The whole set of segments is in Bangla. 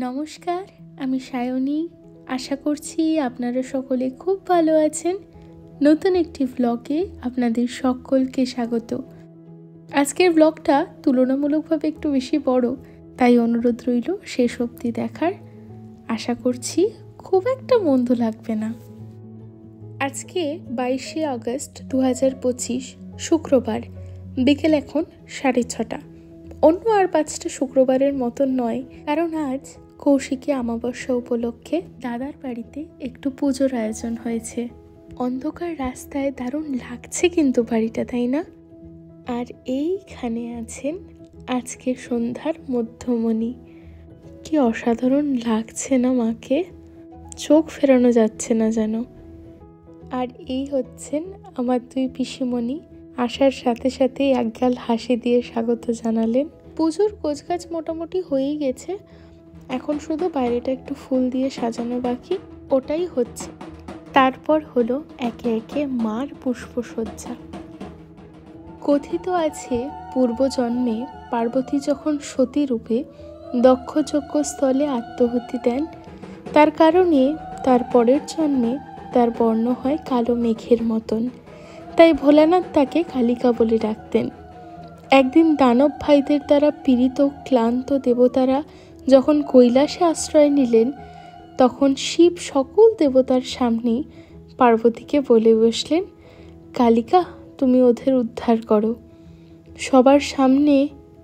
নমস্কার, আমি সায়নী। আশা করছি আপনারা সকলে খুব ভালো আছেন। নতুন একটি ব্লগে আপনাদের সকলকে স্বাগত। আজকের ব্লগটা তুলনামূলকভাবে একটু বেশি বড়, তাই অনুরোধ রইল শেষ অবধি দেখার। আশা করছি খুব একটা মন্দ লাগবে না। আজকে 22শে আগস্ট 2025 শুক্রবার, বিকেল এখন 6:30। অন্য আর 5টা শুক্রবারের মতন নয়, কারণ আজ কৌশিকী অমাবস্যা উপলক্ষে দাদার বাড়িতে একটু পুজোর আয়োজন হয়েছে। অন্ধকার রাস্তায় দারুণ লাগছে কিন্তু বাড়িটা, তাই না? আর এইখানে আছেন আজকে সন্ধ্যার মধ্যমণি। কি অসাধারণ লাগছে না মাকে, চোখ ফেরানো যাচ্ছে না যেন। আর এই হচ্ছেন আমার দুই পিসিমণি। আসার সাথে সাথে একগাল হাসি দিয়ে স্বাগত জানালেন। পুজোর গোছগাছ মোটামুটি হয়েই গেছে, এখন শুধু বাইরেটা একটু ফুল দিয়ে সাজানো বাকি, ওটাই হচ্ছে। তারপর হলো একে একে মার পুষ্পসজ্জা। কথিত আছে পূর্বজন্মে পার্বতী যখন সতী রূপে দক্ষযজ্ঞ স্থলে আত্মাহুতি দেন, তার কারণে তার পরের জন্মে তার বর্ণ হয় কালো মেঘের মতন, তাই ভোলানাথ তাকে কালিকা বলে ডাকতেন। একদিন দানব ভাইদের দ্বারা পীড়িত ক্লান্ত দেবতারা যখন কৈলাসে আশ্রয় নিলেন, তখন শিব সকল দেবতার সামনেই পার্বতীকে বলে বসলেন, কালিকা, তুমি ওদের উদ্ধার করো। সবার সামনে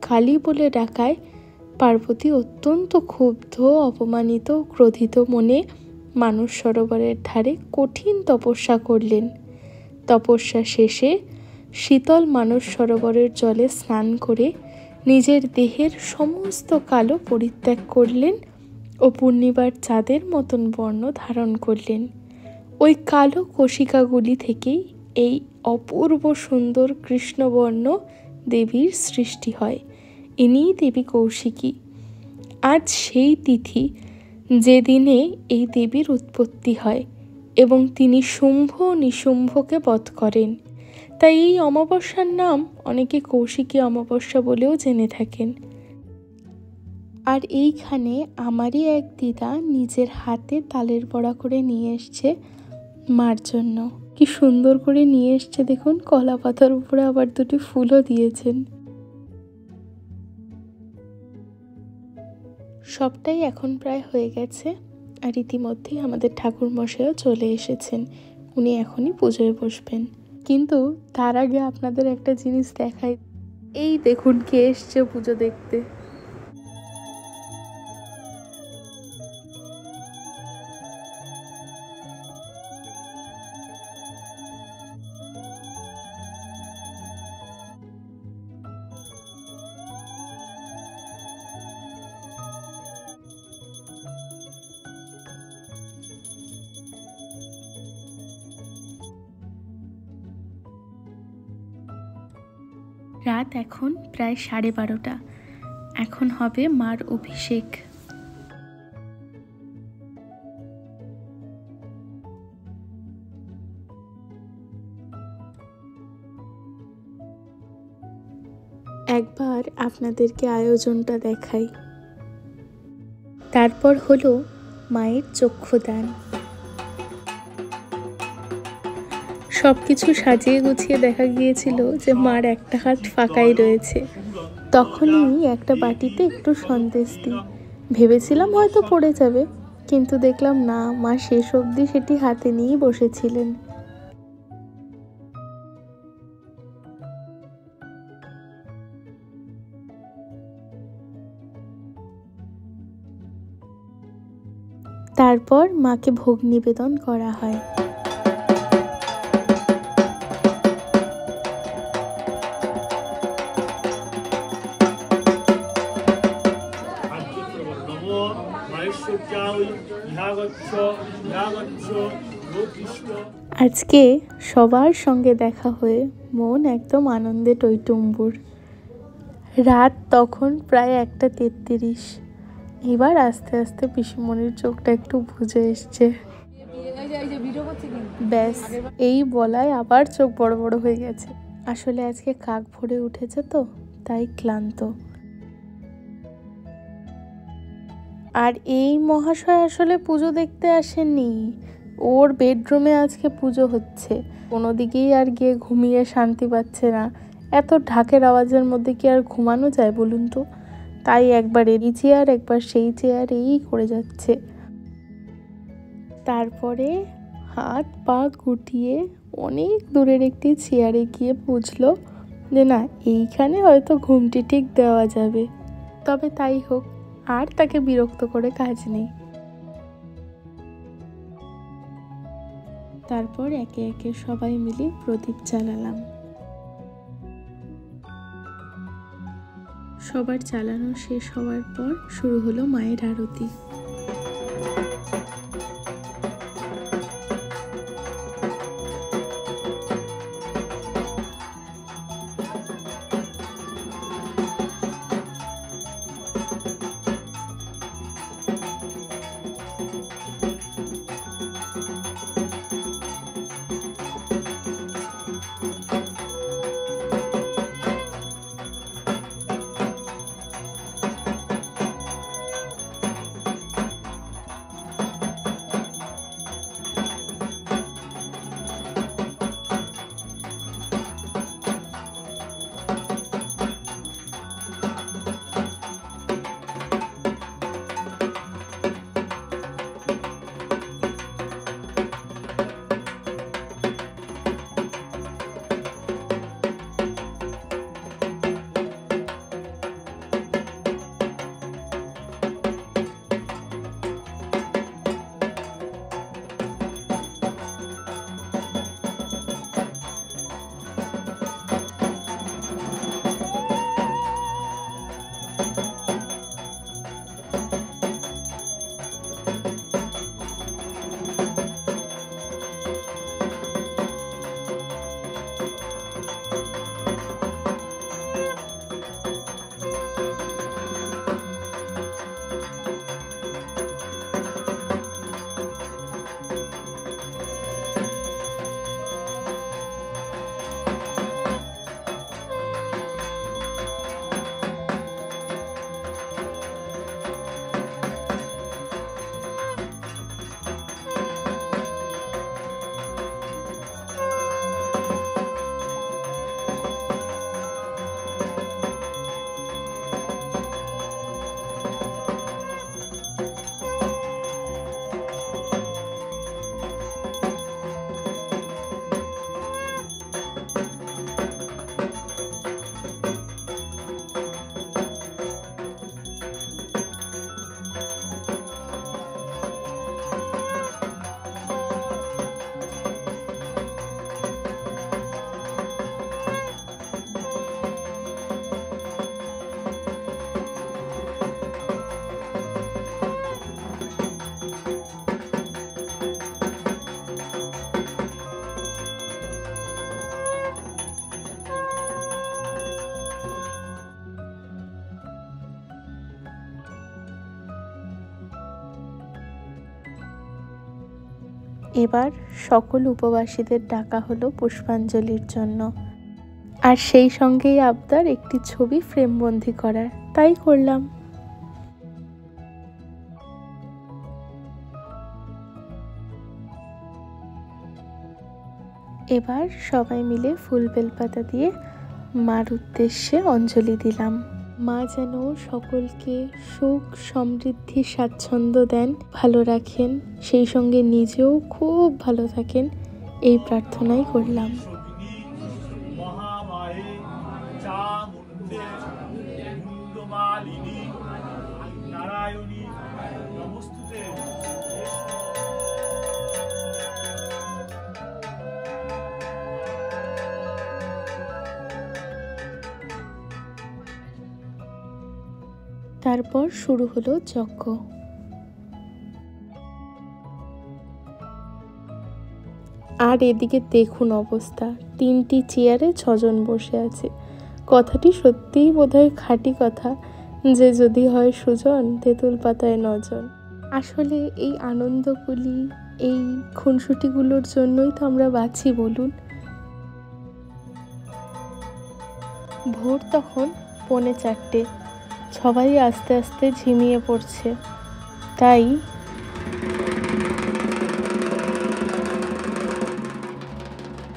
কালী বলে ডাকায় পার্বতী অত্যন্ত ক্ষুব্ধ, অপমানিত, ক্রোধিত মনে মানস সরোবরের ধারে কঠিন তপস্যা করলেন। তপস্যা শেষে শীতল মানস সরোবরের জলে স্নান করে নিজের দেহের সমস্ত কালো পরিত্যাগ করলেন ও পূর্ণিমার চাঁদের মতন বর্ণ ধারণ করলেন। ওই কালো কোশিকাগুলি থেকেই এই অপূর্ব সুন্দর কৃষ্ণবর্ণ দেবীর সৃষ্টি হয়। ইনিই দেবী কৌশিকী। আজ সেই তিথি যে দিনে এই দেবীর উৎপত্তি হয় এবং তিনি শুম্ভ ও নিশুম্ভকে বধ করেন। তাই এই অমাবস্যার নাম অনেকে কৌশিকী অমাবস্যা বলেও জেনে থাকেন। আর এইখানে আমারই এক দিদা নিজের হাতে তালের বড়া করে নিয়ে এসছে মার জন্য। কি সুন্দর করে নিয়ে এসছে দেখুন, কলা পাতার উপরে আবার দুটি ফুলও দিয়েছেন। সবটাই এখন প্রায় হয়ে গেছে, আর ইতিমধ্যেই আমাদের ঠাকুরমশাইও চলে এসেছেন। উনি এখনই পুজোয় বসবেন। কিন্তু তার আগে আপনাদের একটা জিনিস দেখাই। এই দেখুন কে এসছে পুজো দেখতে। রাত এখন প্রায় 12:30। এখন হবে মার অভিষেক। একবার আপনাদেরকে আয়োজনটা দেখাই। তারপর হলো মায়ের চক্ষুদান। সবকিছু সাজিয়ে গুছিয়ে দেখা গিয়েছিল যে মার একটা হাত ফাঁকাই রয়েছে। তখনই একটা বাটিতে একটু সন্দেশ দিই। ভেবেছিলাম হয়তো পড়ে যাবে, কিন্তু দেখলাম না, মা শেষ অবধি সেটি হাতে নিয়েই বসেছিলেন। তারপর মাকে ভোগ নিবেদন করা হয়। আজকে সবার সঙ্গে দেখা হয়ে মন একদম আনন্দে টইটুম্বুর। রাত তখন প্রায় 1:33। এবার আস্তে আস্তে পিসিমণির চোখটা একটু বুজে এসছে। ব্যাস, এই বলায় আবার চোখ বড় বড় হয়ে গেছে। আসলে আজকে কাক ভরে উঠেছে তো, তাই ক্লান্ত। আর এই মহাশয় আসলে পুজো দেখতে আসেননি, ওর বেডরুমে আজকে পুজো হচ্ছে। কোনো দিকেই আর গিয়ে ঘুমিয়ে শান্তি পাচ্ছে না। এত ঢাকের আওয়াজের মধ্যে কি আর ঘুমানো যায় বলুন তো? তাই একবার এই চেয়ার একবার সেই চেয়ার এই করে যাচ্ছে। তারপরে হাত পা গুটিয়ে অনেক দূরের একটি চেয়ারে গিয়ে বুঝলো যে না, এইখানে হয়তো ঘুমটি ঠিক দেওয়া যাবে। তবে তাই হোক, আর তাকে বিরক্ত করে কাজ নেই। তারপর একে একে সবাই মিলে প্রদীপ জ্বালালাম। সবার জ্বালানো শেষ হওয়ার পর শুরু হলো মায়ের আরতি। এবার সকল উপবাসীদের ডাকা হলো পুষ্পাঞ্জলির জন্য। আর সেই সঙ্গেই আবদার একটি ছবি ফ্রেমবন্দি করার, তাই করলাম। এবার সবাই মিলে ফুল বেলপাতা দিয়ে মার উদ্দেশ্যে অঞ্জলি দিলাম। মা যেন সকলকে সুখ সমৃদ্ধি স্বাচ্ছন্দ্য দেন, ভালো রাখেন, সেই সঙ্গে নিজেও খুব ভালো থাকেন, এই প্রার্থনাই করলাম। তারপর শুরু হলো যজ্ঞ। আর এদিকে দেখুন অবস্থা, 3টি চেয়ারে 6 জন বসে আছে। কথাটি সত্যিই বোধহয় খাঁটি কথা যে যদি হয় সুজন, তেঁতুল পাতায় 9 জন। আসলে এই আনন্দগুলি, এই খুনসুটিগুলোর জন্যই তো আমরা বাঁচি বলুন। ভোর তখন 3:45, সবাই আস্তে আস্তে ঝিমিয়ে পড়ছে। তাই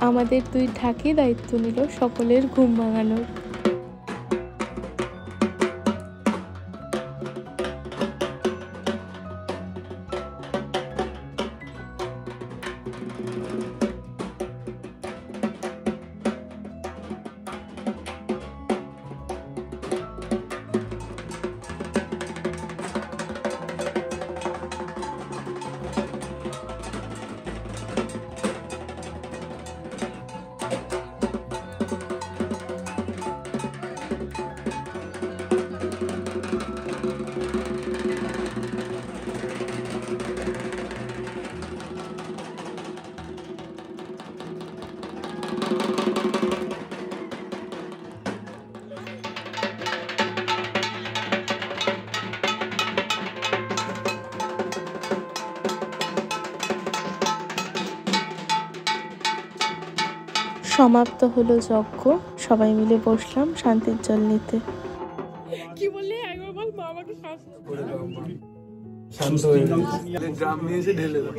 আমাদের 2 ঢাকি দায়িত্ব নিল সকলের ঘুম ভাঙানোর। সমাপ্ত হলো যজ্ঞ, সবাই মিলে বসলাম শান্তির জল নিতে। কি বললে একবার বল, মা আমাকে শান্ত হয়ে গ্রাম নিয়ে এসে ঢেলে দাও।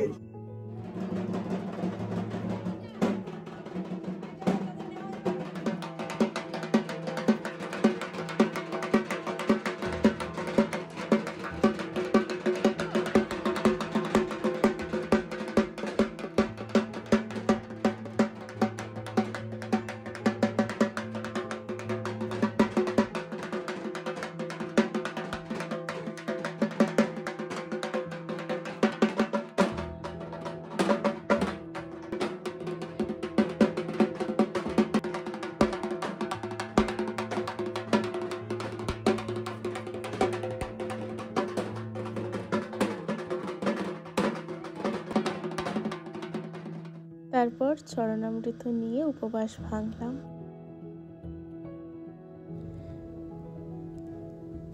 তারপর চরণামৃত নিয়ে উপবাস ভাঙলাম।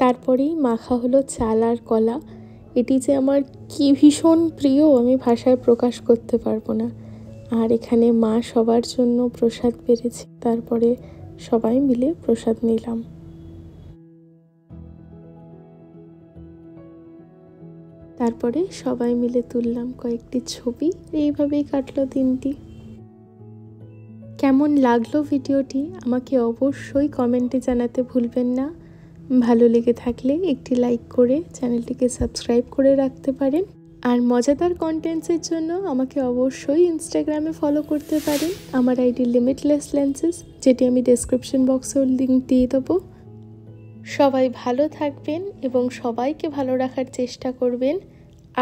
তারপরেই মাখা হলো চাল আর কলা। এটি যে আমার কি ভীষণ প্রিয়, আমি ভাষায় প্রকাশ করতে পারবো না। আর এখানে মা সবার জন্য প্রসাদ পেরেছে, তারপরে সবাই মিলে প্রসাদ নিলাম। তারপরে সবাই মিলে তুললাম কয়েকটি ছবি। এইভাবেই কাটলো দিনটি। কেমন লাগলো ভিডিওটি আমাকে অবশ্যই কমেন্টে জানাতে ভুলবেন না। ভালো লেগে থাকলে একটি লাইক করে চ্যানেলটিকে সাবস্ক্রাইব করে রাখতে পারেন। আর মজাদার কন্টেন্টসের জন্য আমাকে অবশ্যই ইনস্টাগ্রামে ফলো করতে পারেন। আমার আইডি লিমিটলেস লেন্সেস, যেটি আমি ডেসক্রিপশন বক্সেও লিঙ্ক দিয়ে দেবো। সবাই ভালো থাকবেন এবং সবাইকে ভালো রাখার চেষ্টা করবেন।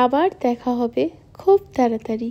আবার দেখা হবে খুব তাড়াতাড়ি।